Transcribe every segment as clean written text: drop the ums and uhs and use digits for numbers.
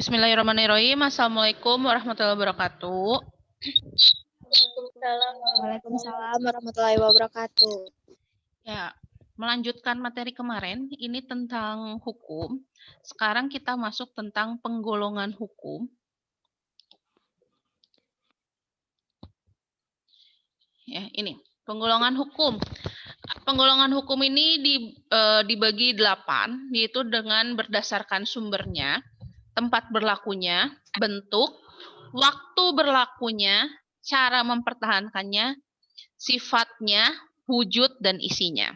Bismillahirrahmanirrahim. Assalamualaikum warahmatullahi wabarakatuh. Waalaikumsalam warahmatullahi wabarakatuh. Ya, melanjutkan materi kemarin, ini tentang hukum. Sekarang kita masuk tentang penggolongan hukum. Ya, ini penggolongan hukum. Penggolongan hukum ini dibagi 8, yaitu dengan berdasarkan sumbernya, tempat berlakunya, bentuk, waktu berlakunya, cara mempertahankannya, sifatnya, wujud, dan isinya.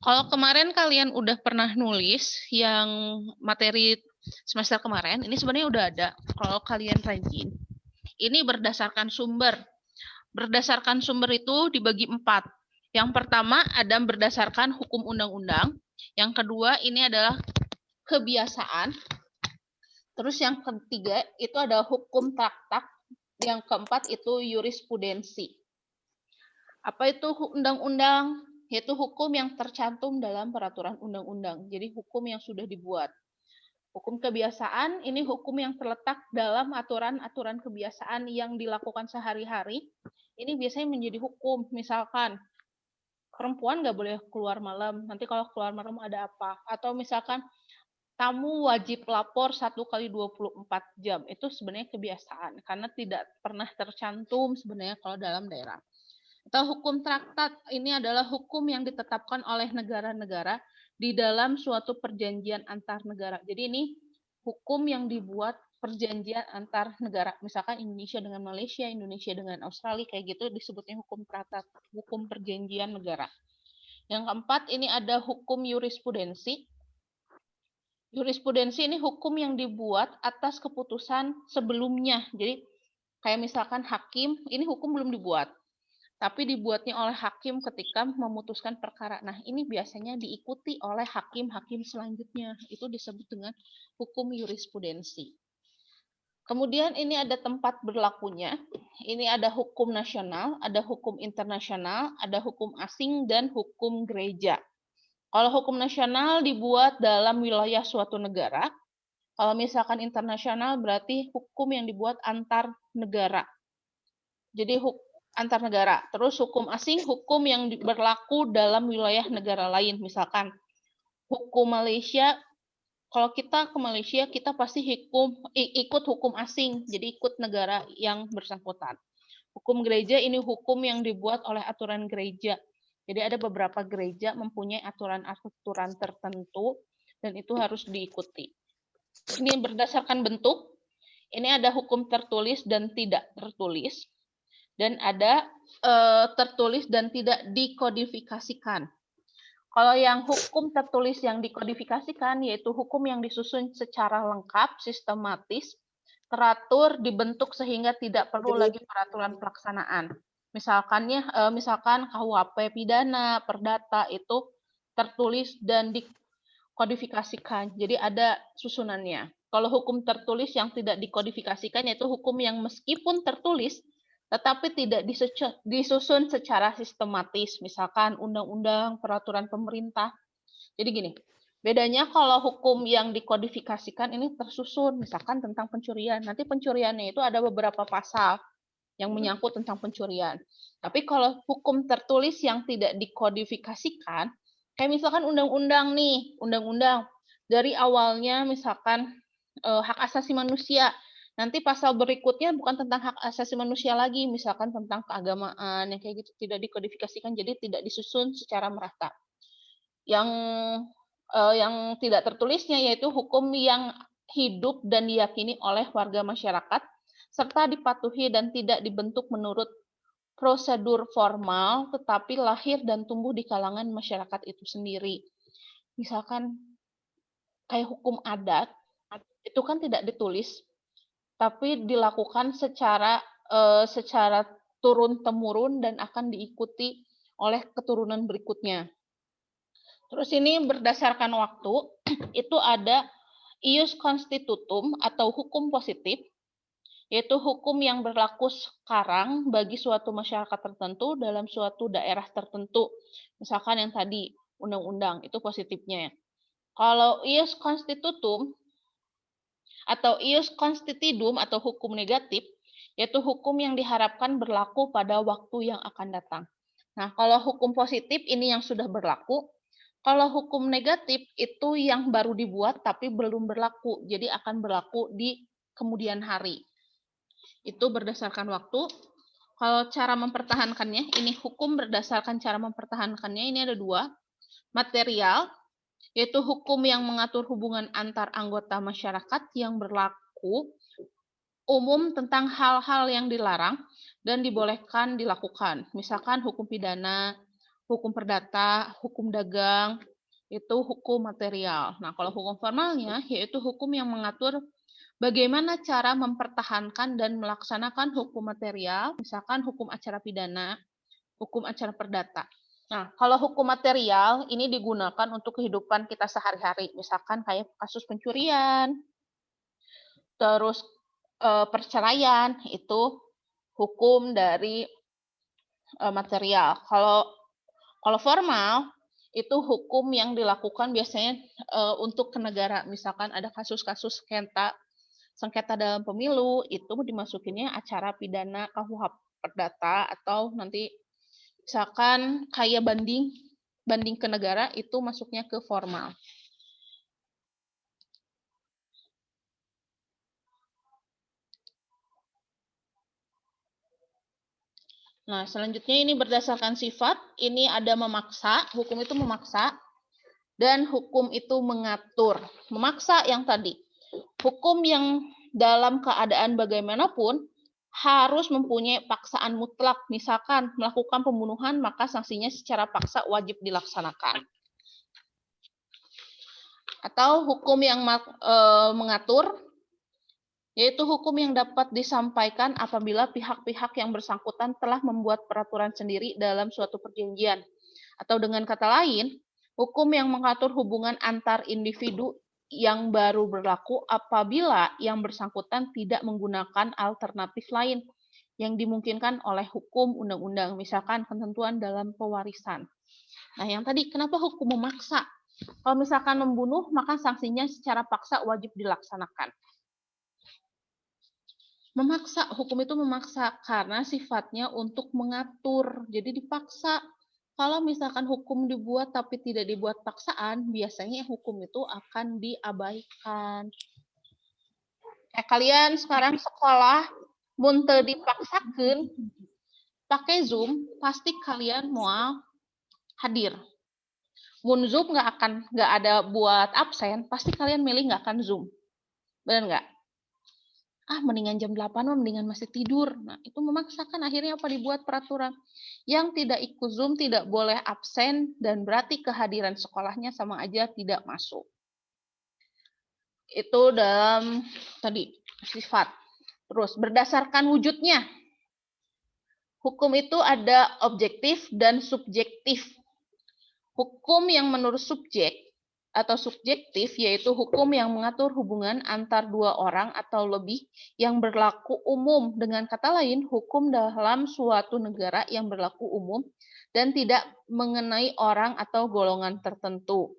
Kalau kemarin kalian udah pernah nulis yang materi semester kemarin, ini sebenarnya udah ada. Kalau kalian rajin, ini berdasarkan sumber. Berdasarkan sumber itu dibagi 4. Yang pertama ada berdasarkan hukum undang-undang. Yang kedua ini adalah kebiasaan. Terus yang ketiga itu ada hukum traktat. Yang keempat itu jurisprudensi. Apa itu undang-undang? Yaitu hukum yang tercantum dalam peraturan undang-undang. Jadi hukum yang sudah dibuat. Hukum kebiasaan ini hukum yang terletak dalam aturan-aturan kebiasaan yang dilakukan sehari-hari. Ini biasanya menjadi hukum. Misalkan perempuan nggak boleh keluar malam. Nanti kalau keluar malam ada apa? Atau misalkan tamu wajib lapor 1 kali 24 jam. Itu sebenarnya kebiasaan karena tidak pernah tercantum sebenarnya kalau dalam daerah. Atau hukum traktat ini adalah hukum yang ditetapkan oleh negara-negara di dalam suatu perjanjian antar negara. Jadi ini hukum yang dibuat perjanjian antar negara. Misalkan Indonesia dengan Malaysia, Indonesia dengan Australia, kayak gitu disebutnya hukum traktat, hukum perjanjian negara. Yang keempat ini ada hukum jurisprudensi. Jurisprudensi ini hukum yang dibuat atas keputusan sebelumnya. Jadi kayak misalkan hakim, ini hukum belum dibuat, tapi dibuatnya oleh hakim ketika memutuskan perkara. Nah, ini biasanya diikuti oleh hakim-hakim selanjutnya. Itu disebut dengan hukum jurisprudensi. Kemudian ini ada tempat berlakunya. Ini ada hukum nasional, ada hukum internasional, ada hukum asing, dan hukum gereja. Kalau hukum nasional dibuat dalam wilayah suatu negara. Kalau misalkan internasional berarti hukum yang dibuat antar negara. Jadi antar negara. Terus hukum asing, hukum yang berlaku dalam wilayah negara lain. Misalkan hukum Malaysia, kalau kita ke Malaysia, kita pasti ikut hukum asing. Jadi ikut negara yang bersangkutan. Hukum gereja ini hukum yang dibuat oleh aturan gereja. Jadi ada beberapa gereja mempunyai aturan-aturan tertentu dan itu harus diikuti. Ini berdasarkan bentuk. Ini ada hukum tertulis dan tidak tertulis. Dan ada tertulis dan tidak dikodifikasikan. Kalau yang hukum tertulis yang dikodifikasikan yaitu hukum yang disusun secara lengkap, sistematis, teratur, dibentuk sehingga tidak perlu lagi peraturan pelaksanaan. Misalkan KUHP pidana, perdata itu tertulis dan dikodifikasikan. Jadi ada susunannya. Kalau hukum tertulis yang tidak dikodifikasikan yaitu hukum yang meskipun tertulis tetapi tidak disusun secara sistematis, misalkan undang-undang, peraturan pemerintah. Jadi gini, bedanya kalau hukum yang dikodifikasikan ini tersusun, misalkan tentang pencurian. Nanti pencuriannya itu ada beberapa pasal yang menyangkut tentang pencurian. Tapi kalau hukum tertulis yang tidak dikodifikasikan, kayak misalkan undang-undang nih, undang-undang dari awalnya misalkan hak asasi manusia, nanti pasal berikutnya bukan tentang hak asasi manusia lagi, misalkan tentang keagamaan, yang kayak gitu tidak dikodifikasikan, jadi tidak disusun secara merata. Yang tidak tertulisnya yaitu hukum yang hidup dan diyakini oleh warga masyarakat, serta dipatuhi dan tidak dibentuk menurut prosedur formal, tetapi lahir dan tumbuh di kalangan masyarakat itu sendiri. Misalkan kayak hukum adat, itu kan tidak ditulis, tapi dilakukan secara turun-temurun dan akan diikuti oleh keturunan berikutnya. Terus ini berdasarkan waktu, itu ada ius constitutum atau hukum positif, yaitu hukum yang berlaku sekarang bagi suatu masyarakat tertentu dalam suatu daerah tertentu. Misalkan yang tadi, undang-undang, itu positifnya. Kalau ius constitutum atau ius constituendum atau hukum negatif, yaitu hukum yang diharapkan berlaku pada waktu yang akan datang. Nah, kalau hukum positif ini yang sudah berlaku, kalau hukum negatif itu yang baru dibuat tapi belum berlaku, jadi akan berlaku di kemudian hari. Itu berdasarkan waktu. Kalau cara mempertahankannya, ini hukum berdasarkan cara mempertahankannya, ini ada dua. Material, yaitu hukum yang mengatur hubungan antar anggota masyarakat yang berlaku umum tentang hal-hal yang dilarang dan dibolehkan dilakukan. Misalkan hukum pidana, hukum perdata, hukum dagang, itu hukum material. Nah, kalau hukum formalnya, yaitu hukum yang mengatur bagaimana cara mempertahankan dan melaksanakan hukum material, misalkan hukum acara pidana, hukum acara perdata. Nah, kalau hukum material ini digunakan untuk kehidupan kita sehari-hari, misalkan kayak kasus pencurian, terus perceraian, itu hukum dari material. Kalau formal itu hukum yang dilakukan biasanya untuk ke negara, misalkan ada kasus-kasus sengketa dalam pemilu, itu dimasukinnya acara pidana KUHP perdata, atau nanti misalkan kayak banding ke negara, itu masuknya ke formal. Nah, selanjutnya ini berdasarkan sifat, ini ada memaksa, hukum itu memaksa, dan hukum itu mengatur. Memaksa yang tadi, hukum yang dalam keadaan bagaimanapun harus mempunyai paksaan mutlak. Misalkan melakukan pembunuhan, maka sanksinya secara paksa wajib dilaksanakan. Atau hukum yang mengatur, yaitu hukum yang dapat disampaikan apabila pihak-pihak yang bersangkutan telah membuat peraturan sendiri dalam suatu perjanjian. Atau dengan kata lain, hukum yang mengatur hubungan antar individu yang baru berlaku apabila yang bersangkutan tidak menggunakan alternatif lain yang dimungkinkan oleh hukum undang-undang, misalkan ketentuan dalam pewarisan. Nah, yang tadi, kenapa hukum memaksa? Kalau misalkan membunuh, maka sanksinya secara paksa wajib dilaksanakan. Memaksa, hukum itu memaksa karena sifatnya untuk mengatur, jadi dipaksa. Kalau misalkan hukum dibuat tapi tidak dibuat paksaan, biasanya hukum itu akan diabaikan. Kalian sekarang sekolah, mun teu dipaksakeun pakai Zoom, pasti kalian mau hadir. Mun Zoom nggak ada buat absen, pasti kalian milih nggak akan Zoom. Benar nggak? Mendingan jam 8 mendingan masih tidur. Nah, itu memaksakan, akhirnya apa, dibuat peraturan. Yang tidak ikut Zoom tidak boleh absen, dan berarti kehadiran sekolahnya sama aja tidak masuk. Itu dalam tadi sifat. Terus berdasarkan wujudnya. Hukum itu ada objektif dan subjektif. Hukum yang menurut subjek atau subjektif, yaitu hukum yang mengatur hubungan antar dua orang atau lebih yang berlaku umum. Dengan kata lain, hukum dalam suatu negara yang berlaku umum dan tidak mengenai orang atau golongan tertentu.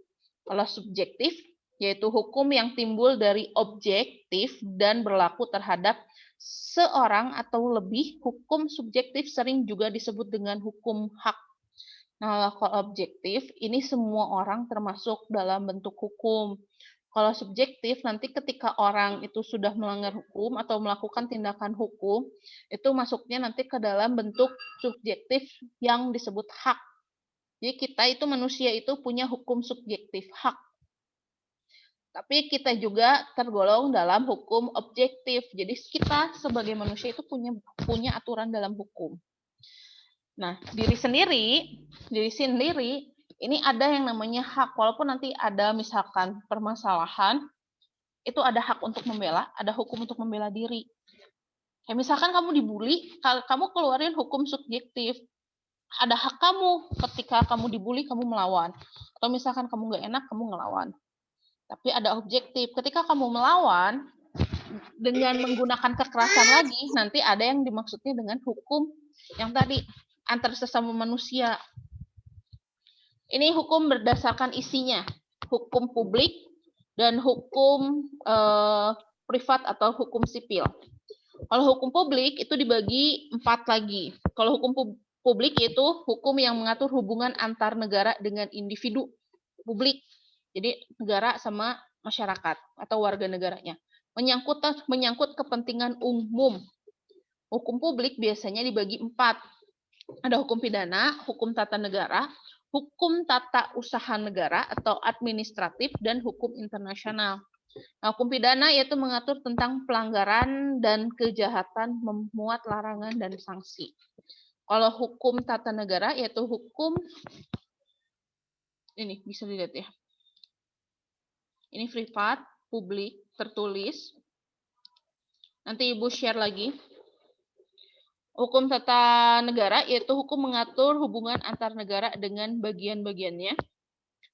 Kalau subjektif, yaitu hukum yang timbul dari objektif dan berlaku terhadap seorang atau lebih. Hukum subjektif sering juga disebut dengan hukum hak. Nah, kalau objektif, ini semua orang termasuk dalam bentuk hukum. Kalau subjektif, nanti ketika orang itu sudah melanggar hukum atau melakukan tindakan hukum, itu masuknya nanti ke dalam bentuk subjektif yang disebut hak. Jadi kita itu manusia itu punya hukum subjektif, hak. Tapi kita juga tergolong dalam hukum objektif. Jadi kita sebagai manusia itu punya aturan dalam hukum. Nah, diri sendiri ini ada yang namanya hak. Walaupun nanti ada misalkan permasalahan, itu ada hak untuk membela, ada hukum untuk membela diri. Kayak misalkan kamu dibully, kamu keluarin hukum subjektif. Ada hak kamu ketika kamu dibully, kamu melawan. Atau misalkan kamu nggak enak, kamu ngelawan. Tapi ada objektif. Ketika kamu melawan dengan menggunakan kekerasan lagi, nanti ada yang dimaksudnya dengan hukum yang tadi, antar sesama manusia. Ini hukum berdasarkan isinya, hukum publik dan hukum privat atau hukum sipil. Kalau hukum publik itu dibagi 4 lagi. Kalau hukum publik yaitu hukum yang mengatur hubungan antar negara dengan individu publik. Jadi negara sama masyarakat atau warga negaranya. Menyangkut kepentingan umum. Hukum publik biasanya dibagi 4. Ada hukum pidana, hukum tata negara, hukum tata usaha negara atau administratif, dan hukum internasional. Nah, hukum pidana yaitu mengatur tentang pelanggaran dan kejahatan, memuat larangan dan sanksi. Kalau hukum tata negara yaitu hukum ini bisa dilihat ya. Ini privat, publik, tertulis. Nanti Ibu share lagi. Hukum tata negara yaitu hukum mengatur hubungan antar negara dengan bagian-bagiannya.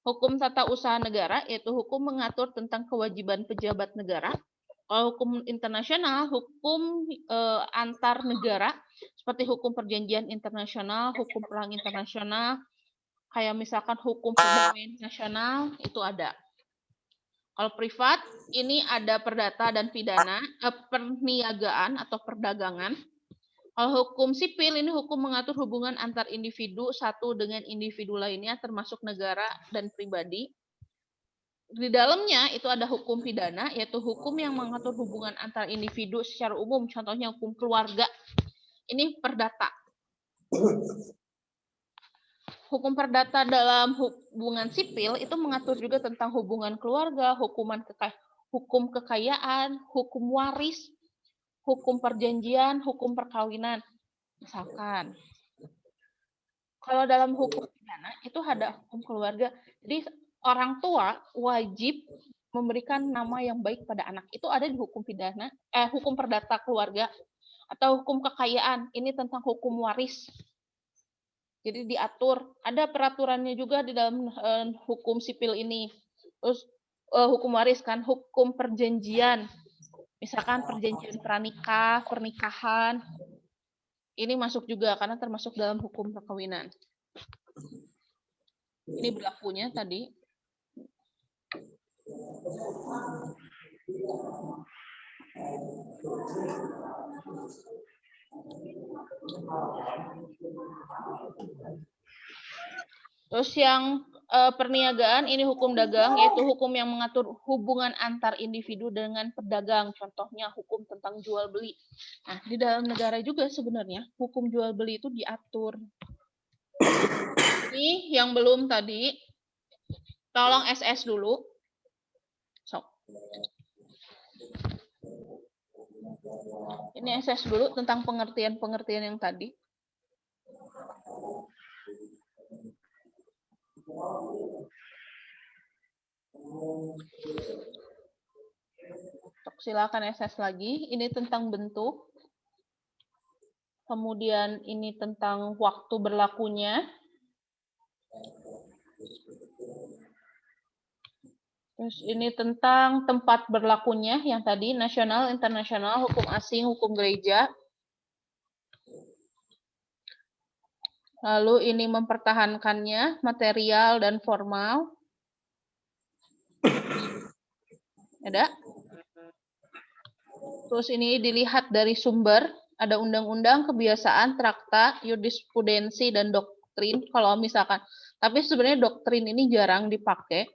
Hukum tata usaha negara yaitu hukum mengatur tentang kewajiban pejabat negara. Kalau hukum internasional, hukum antar negara seperti hukum perjanjian internasional, hukum perang internasional, kayak misalkan hukum perdamaian nasional itu ada. Kalau privat ini ada perdata dan pidana, perniagaan atau perdagangan. Kalau hukum sipil ini hukum mengatur hubungan antar individu satu dengan individu lainnya termasuk negara dan pribadi. Di dalamnya itu ada hukum pidana yaitu hukum yang mengatur hubungan antar individu secara umum, contohnya hukum keluarga. Ini perdata. Hukum perdata dalam hubungan sipil itu mengatur juga tentang hubungan keluarga, hukum kekayaan, hukum waris, hukum perjanjian, hukum perkawinan. Misalkan. Kalau dalam hukum pidana itu ada hukum keluarga. Jadi orang tua wajib memberikan nama yang baik pada anak. Itu ada di hukum pidana, hukum perdata keluarga. Atau hukum kekayaan, ini tentang hukum waris. Jadi diatur, ada peraturannya juga di dalam hukum sipil ini. Terus hukum waris kan, hukum perjanjian. Misalkan perjanjian pranikah, pernikahan. Ini masuk juga karena termasuk dalam hukum perkawinan. Ini berlakunya tadi. Terus yang perniagaan ini hukum dagang, yaitu hukum yang mengatur hubungan antar individu dengan pedagang. Contohnya hukum tentang jual beli. Nah, di dalam negara juga sebenarnya hukum jual beli itu diatur. Ini yang belum tadi, tolong SS dulu. Ini SS dulu tentang pengertian-pengertian yang tadi. Silakan SS lagi. Ini tentang bentuk. Kemudian ini tentang waktu berlakunya. Terus ini tentang tempat berlakunya yang tadi nasional, internasional, hukum asing, hukum gereja. Lalu ini mempertahankannya, material dan formal. Ada? Terus ini dilihat dari sumber, ada undang-undang, kebiasaan, traktat, jurisprudensi, dan doktrin. Kalau misalkan, tapi sebenarnya doktrin ini jarang dipakai.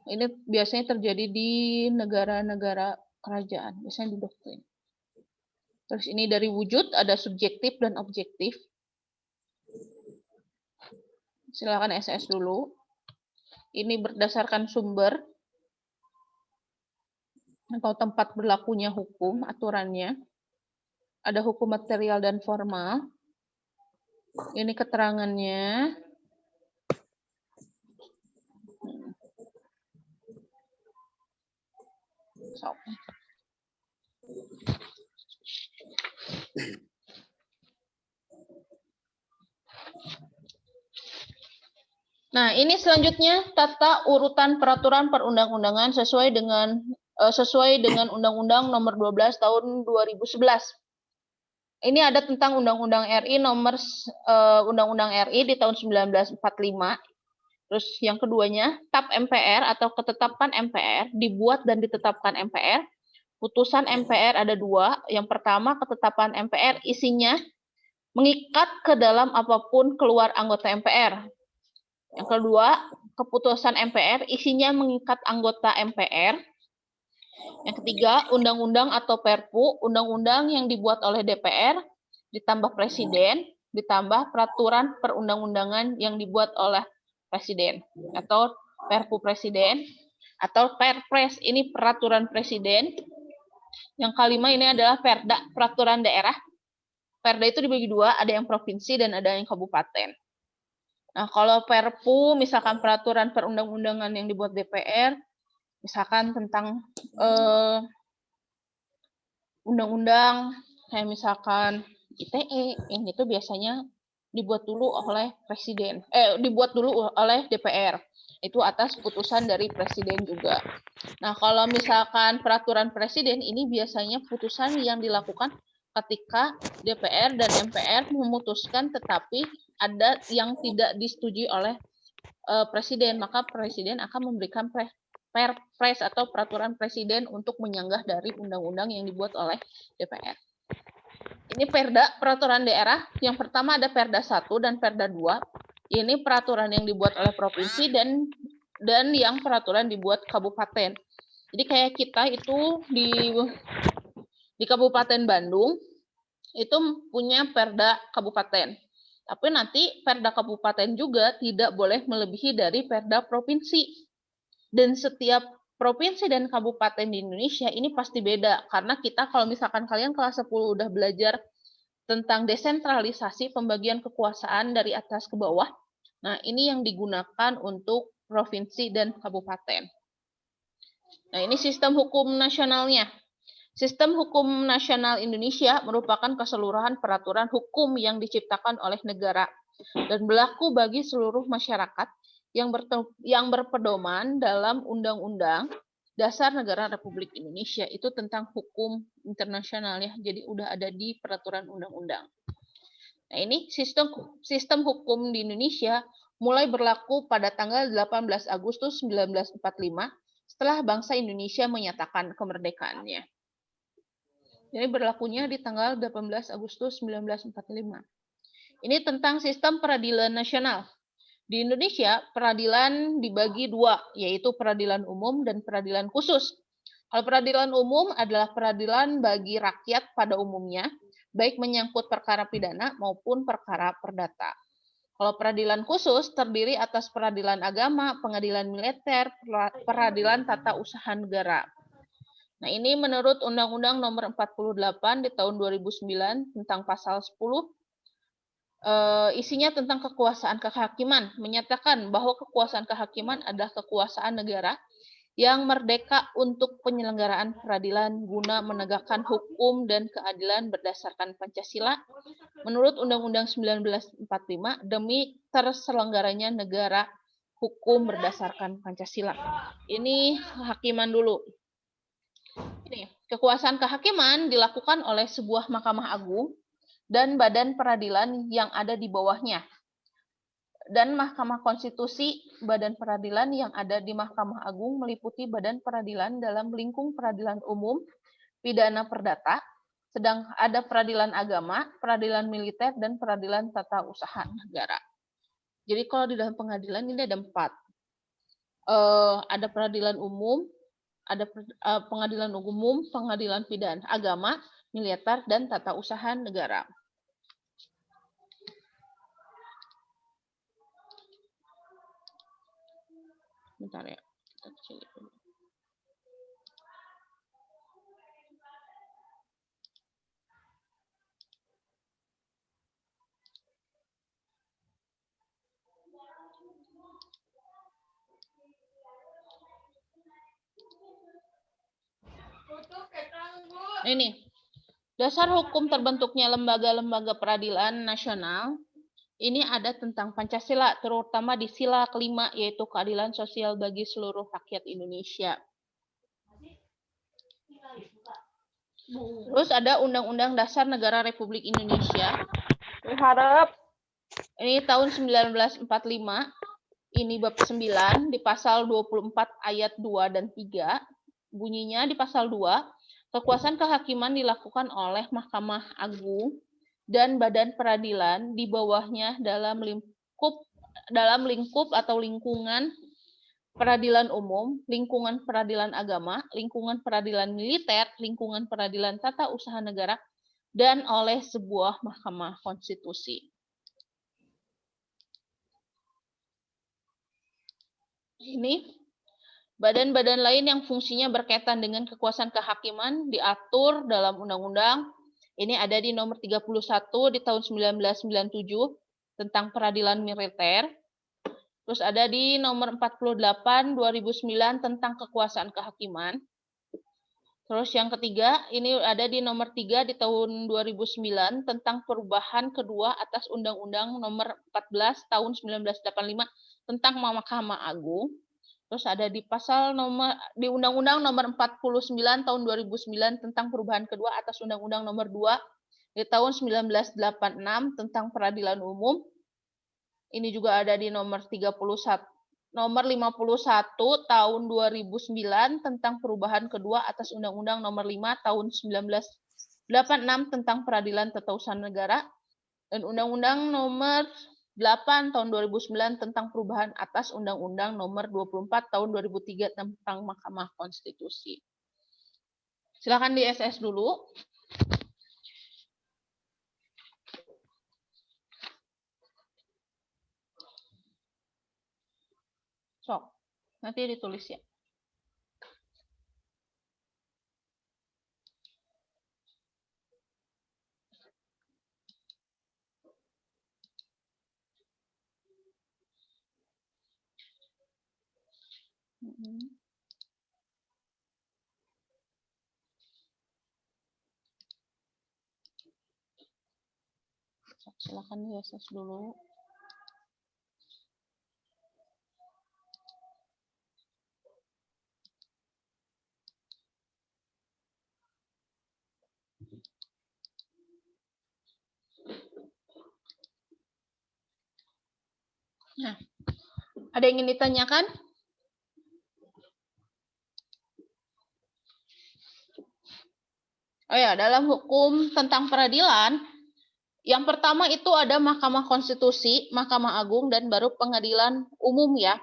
Ini biasanya terjadi di negara-negara kerajaan, biasanya di doktrin. Terus ini dari wujud, ada subjektif dan objektif. Silakan SS dulu. Ini berdasarkan sumber atau tempat berlakunya hukum, aturannya. Ada hukum material dan formal. Ini keterangannya. So. Nah, ini selanjutnya tata urutan peraturan perundang-undangan sesuai dengan Undang-Undang Nomor 12 Tahun 2011. Ini ada tentang Undang-Undang RI nomor Undang-Undang RI di tahun 1945. Terus yang keduanya, TAP MPR atau ketetapan MPR, dibuat dan ditetapkan MPR. Putusan MPR ada 2. Yang pertama, ketetapan MPR isinya mengikat ke dalam apapun keluar anggota MPR. Yang kedua, keputusan MPR isinya mengikat anggota MPR. Yang ketiga, undang-undang atau Perpu, undang-undang yang dibuat oleh DPR, ditambah Presiden, ditambah peraturan perundang-undangan yang dibuat oleh Presiden, atau Perpu Presiden, atau Perpres, ini peraturan Presiden. Yang kelima ini adalah Perda, peraturan daerah. Perda itu dibagi 2, ada yang provinsi dan ada yang kabupaten. Nah, kalau Perpu, misalkan peraturan perundang-undangan yang dibuat DPR, misalkan tentang undang-undang, kayak misalkan ITE, yang itu biasanya dibuat dulu oleh Presiden, dibuat dulu oleh DPR. Itu atas putusan dari Presiden juga. Nah, kalau misalkan peraturan Presiden, ini biasanya putusan yang dilakukan ketika DPR dan MPR memutuskan tetapi ada yang tidak disetujui oleh Presiden, maka Presiden akan memberikan Perpres atau peraturan Presiden untuk menyanggah dari undang-undang yang dibuat oleh DPR. Ini Perda, peraturan daerah. Yang pertama ada Perda 1 dan Perda 2. Ini peraturan yang dibuat oleh provinsi dan yang peraturan dibuat kabupaten. Jadi kayak kita itu di Kabupaten Bandung itu punya Perda kabupaten. Tapi nanti Perda kabupaten juga tidak boleh melebihi dari Perda provinsi. Dan setiap provinsi dan kabupaten di Indonesia ini pasti beda. Karena kita kalau misalkan kalian kelas 10 udah belajar tentang desentralisasi pembagian kekuasaan dari atas ke bawah. Nah, ini yang digunakan untuk provinsi dan kabupaten. Nah, ini sistem hukum nasionalnya. Sistem hukum nasional Indonesia merupakan keseluruhan peraturan hukum yang diciptakan oleh negara dan berlaku bagi seluruh masyarakat yang berpedoman dalam Undang-Undang Dasar Negara Republik Indonesia. Itu tentang hukum internasional ya. Jadi udah ada di peraturan undang-undang. Nah, ini sistem hukum di Indonesia mulai berlaku pada tanggal 18 Agustus 1945 setelah bangsa Indonesia menyatakan kemerdekaannya. Jadi berlakunya di tanggal 18 Agustus 1945. Ini tentang sistem peradilan nasional. Di Indonesia, peradilan dibagi 2, yaitu peradilan umum dan peradilan khusus. Kalau peradilan umum adalah peradilan bagi rakyat pada umumnya, baik menyangkut perkara pidana maupun perkara perdata. Kalau peradilan khusus terdiri atas peradilan agama, pengadilan militer, peradilan tata usaha negara. Nah, ini menurut Undang-Undang Nomor 48 di tahun 2009 tentang pasal 10, isinya tentang kekuasaan kehakiman, menyatakan bahwa kekuasaan kehakiman adalah kekuasaan negara yang merdeka untuk penyelenggaraan peradilan guna menegakkan hukum dan keadilan berdasarkan Pancasila menurut Undang-Undang 1945 demi terselenggaranya negara hukum berdasarkan Pancasila. Ini kehakiman dulu. Ini, kekuasaan kehakiman dilakukan oleh sebuah Mahkamah Agung dan badan peradilan yang ada di bawahnya. Dan Mahkamah Konstitusi, badan peradilan yang ada di Mahkamah Agung meliputi badan peradilan dalam lingkup peradilan umum, pidana perdata, sedang ada peradilan agama, peradilan militer, dan peradilan tata usaha negara. Jadi kalau di dalam pengadilan ini ada 4. Ada peradilan umum, ada pengadilan umum, pengadilan pidana agama, militer, dan tata usaha negara. Bentar ya. Ini, dasar hukum terbentuknya lembaga-lembaga peradilan nasional. Ini ada tentang Pancasila, terutama di sila kelima, yaitu keadilan sosial bagi seluruh rakyat Indonesia. Terus ada Undang-Undang Dasar Negara Republik Indonesia. Ini tahun 1945. Ini bab 9 di pasal 24 ayat 2 dan 3. Bunyinya di pasal 2, kekuasaan kehakiman dilakukan oleh Mahkamah Agung dan badan peradilan di bawahnya dalam lingkup atau lingkungan peradilan umum, lingkungan peradilan agama, lingkungan peradilan militer, lingkungan peradilan tata usaha negara, dan oleh sebuah mahkamah konstitusi. Ini badan-badan lain yang fungsinya berkaitan dengan kekuasaan kehakiman diatur dalam undang-undang. Ini ada di nomor 31 di tahun 1997 tentang peradilan militer. Terus ada di nomor 48 2009 tentang kekuasaan kehakiman. Terus yang ketiga, ini ada di nomor 3 di tahun 2009 tentang perubahan kedua atas Undang-Undang nomor 14 tahun 1985 tentang Mahkamah Agung. Terus ada di pasal di Undang-Undang nomor 49 tahun 2009 tentang perubahan kedua atas Undang-Undang nomor 2 di tahun 1986 tentang peradilan umum. Ini juga ada di nomor 51 tahun 2009 tentang perubahan kedua atas Undang-Undang nomor 5 tahun 1986 tentang peradilan tata usaha negara, dan Undang-Undang nomor 8 tahun 2009 tentang perubahan atas Undang-Undang nomor 24 tahun 2003 tentang Mahkamah Konstitusi. Silakan di SS dulu. Sok, nanti ditulis ya. Silakan di SS dulu. Nah, ada yang ingin ditanyakan? Oh ya, dalam hukum tentang peradilan, yang pertama itu ada Mahkamah Konstitusi, Mahkamah Agung, dan baru pengadilan umum ya.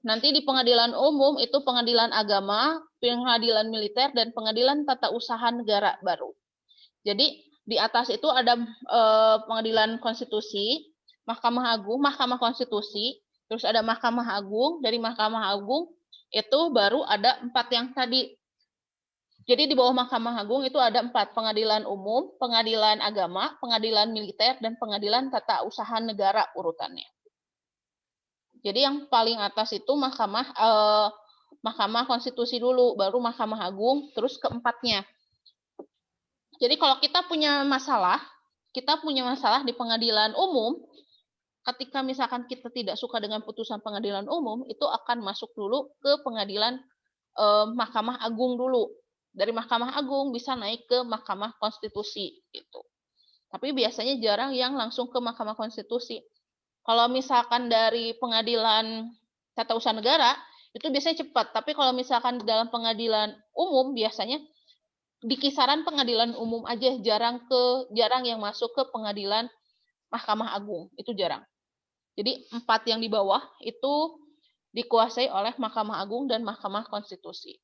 Nanti di pengadilan umum itu pengadilan agama, pengadilan militer, dan pengadilan tata usaha negara baru. Jadi di atas itu ada pengadilan konstitusi, Mahkamah Agung, Mahkamah Konstitusi, terus ada Mahkamah Agung, dari Mahkamah Agung itu baru ada 4 yang tadi. Jadi di bawah Mahkamah Agung itu ada 4, pengadilan umum, pengadilan agama, pengadilan militer, dan pengadilan tata usaha negara urutannya. Jadi yang paling atas itu Mahkamah Konstitusi dulu, baru Mahkamah Agung, terus keempatnya. Jadi kalau kita punya masalah di pengadilan umum, ketika misalkan kita tidak suka dengan putusan pengadilan umum, itu akan masuk dulu ke pengadilan Mahkamah Agung dulu. Dari Mahkamah Agung bisa naik ke Mahkamah Konstitusi gitu. Tapi biasanya jarang yang langsung ke Mahkamah Konstitusi. Kalau misalkan dari pengadilan tata usaha negara itu biasanya cepat, tapi kalau misalkan dalam pengadilan umum biasanya di kisaran pengadilan umum aja, jarang yang masuk ke pengadilan Mahkamah Agung, itu jarang. Jadi 4 yang di bawah itu dikuasai oleh Mahkamah Agung dan Mahkamah Konstitusi.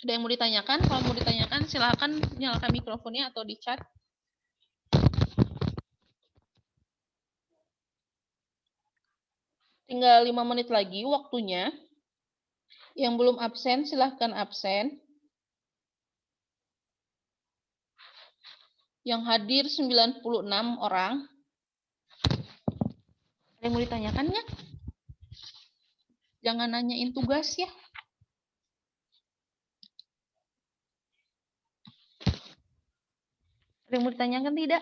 Ada yang mau ditanyakan? Kalau mau ditanyakan, silakan nyalakan mikrofonnya atau di chat. Tinggal 5 menit lagi waktunya. Yang belum absen, silahkan absen. Yang hadir 96 orang. Ada yang mau ditanyakan nggak? Jangan nanyain tugas ya. Ada yang mau ditanyakan tidak?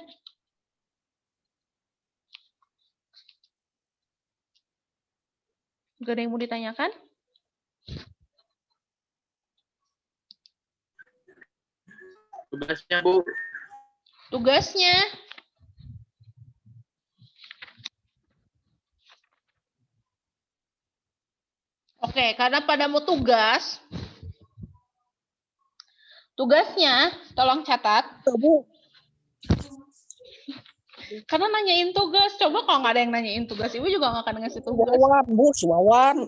Gak ada yang mau ditanyakan? Tugasnya, Bu. Tugasnya. Oke, karena pada mau tugas, tugasnya tolong catat. Bu. Karena nanyain tugas, coba kalau nggak ada yang nanyain tugas, Ibu juga nggak akan ngasih tugas. Wawan, Bu, si Wawan.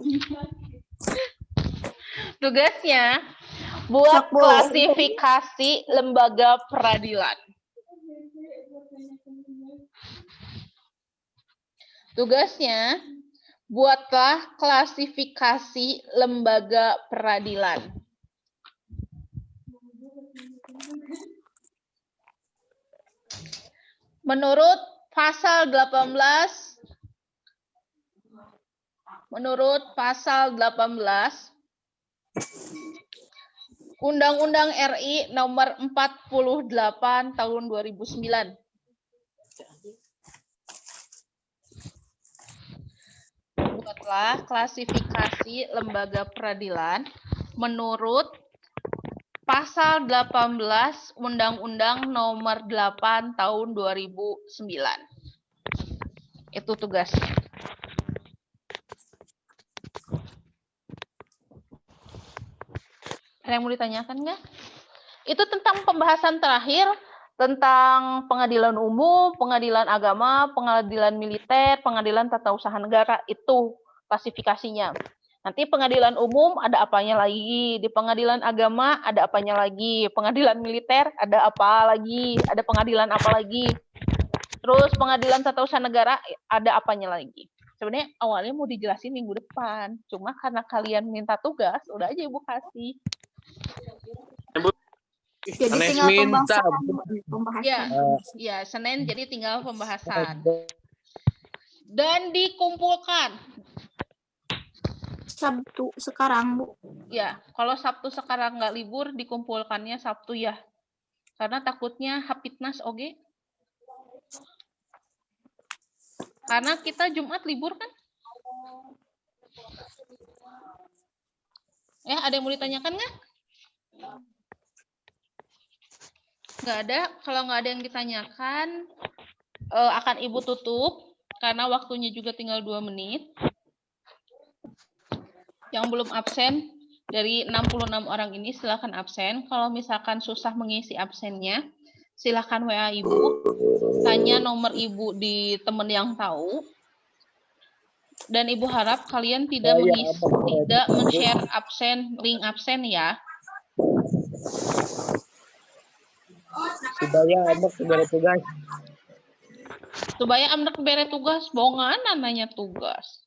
Tugasnya buat klasifikasi lembaga peradilan. Tugasnya buatlah klasifikasi lembaga peradilan. Menurut pasal 18 Undang-Undang RI nomor 48 tahun 2009. Buatlah klasifikasi lembaga peradilan menurut pasal 18 Undang-Undang nomor 8 tahun 2009. Itu tugasnya. Ada yang mau ditanyakan nggak? Itu tentang pembahasan terakhir tentang pengadilan umum, pengadilan agama, pengadilan militer, pengadilan tata usaha negara. Itu klasifikasinya. Nanti pengadilan umum ada apanya lagi, di pengadilan agama ada apanya lagi, pengadilan militer ada apa lagi, ada pengadilan apa lagi. Terus pengadilan tata usaha negara ada apanya lagi. Sebenarnya awalnya mau dijelasin minggu depan, cuma karena kalian minta tugas, udah aja Ibu kasih. Jadi Senin tinggal minta. pembahasan. Ya, Senin jadi tinggal pembahasan. Dan dikumpulkan. Sabtu sekarang, Bu. Ya, kalau Sabtu sekarang nggak libur, dikumpulkannya Sabtu ya. Karena takutnya Hapitnas oge. Karena kita Jumat libur kan? Ya, ada yang mau ditanyakan nggak? Nggak ada. Kalau nggak ada yang ditanyakan, akan Ibu tutup. Karena waktunya juga tinggal 2 menit. Yang belum absen, dari 66 orang ini silakan absen. Kalau misalkan susah mengisi absennya, silakan WA Ibu. Tanya nomor Ibu di teman yang tahu. Dan Ibu harap kalian tidak men-share absen, link absen ya. Supaya anak segera tugas. Supaya amdek bere tugas, bonganan nanya tugas.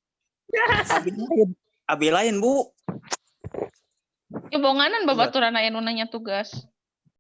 Abi lain, Bu. Ya bonganan babaturan aya nu nanya tugas.